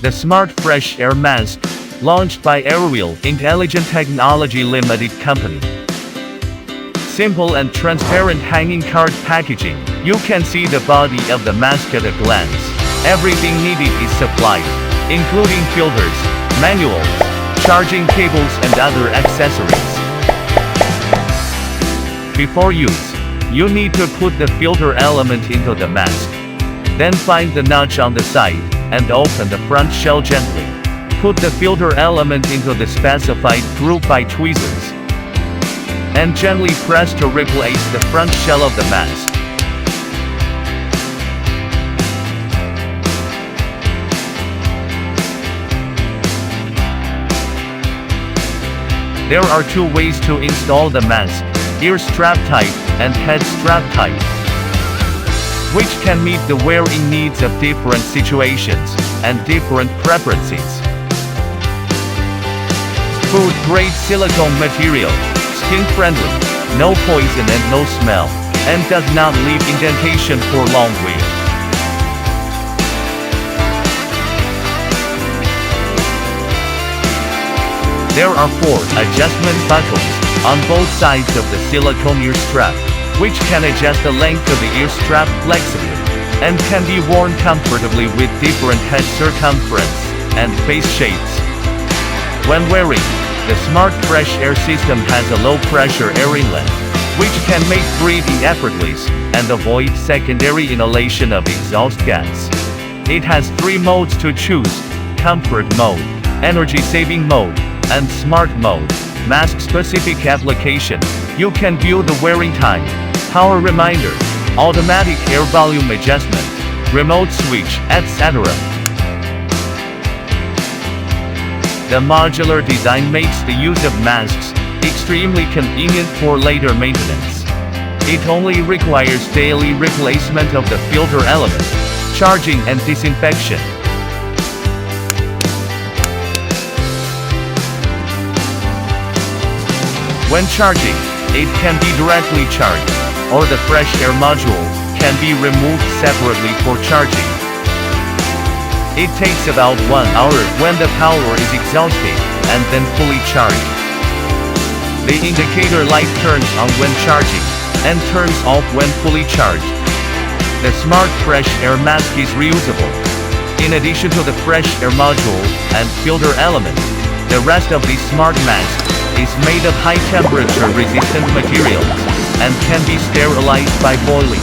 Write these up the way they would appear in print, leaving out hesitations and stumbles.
The Smart Fresh Air Mask, launched by Airwheel Intelligent Technology Limited Company. Simple and transparent hanging card packaging. You can see the body of the mask at a glance. Everything needed is supplied, including filters, manuals, charging cables and other accessories. Before use, you need to put the filter element into the mask. Then find the notch on the side, and open the front shell gently. Put the filter element into the specified groove by tweezers. And gently press to replace the front shell of the mask. There are two ways to install the mask: ear strap type and head strap type, which can meet the wearing needs of different situations and different preferences. Food-grade silicone material, skin-friendly, no poison and no smell, and does not leave indentation for long wear. There are 4 adjustment buckles on both sides of the silicone ear strap, which can adjust the length of the ear strap flexibly, and can be worn comfortably with different head circumference and face shapes. When wearing, the Smart Fresh Air system has a low-pressure air inlet, which can make breathing effortless and avoid secondary inhalation of exhaust gas. It has 3 modes to choose: Comfort Mode, Energy-Saving Mode, and Smart Mode. Mask-specific application. You can view the wearing time, power reminder, automatic air volume adjustment, remote switch, etc. The modular design makes the use of masks extremely convenient for later maintenance. It only requires daily replacement of the filter element, charging and disinfection. When charging, it can be directly charged, or the fresh air module can be removed separately for charging. It takes about 1 hour when the power is exhausted, and then fully charged. The indicator light turns on when charging, and turns off when fully charged. The Smart Fresh Air Mask is reusable. In addition to the fresh air module and filter element, the rest of the Smart Mask is made of high-temperature resistant materials, and can be sterilized by boiling.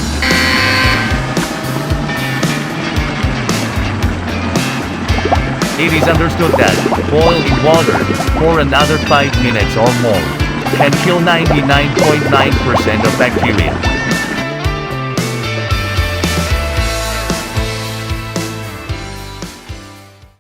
It is understood that boil in water for another 5 minutes or more can kill 99.9% of bacteria.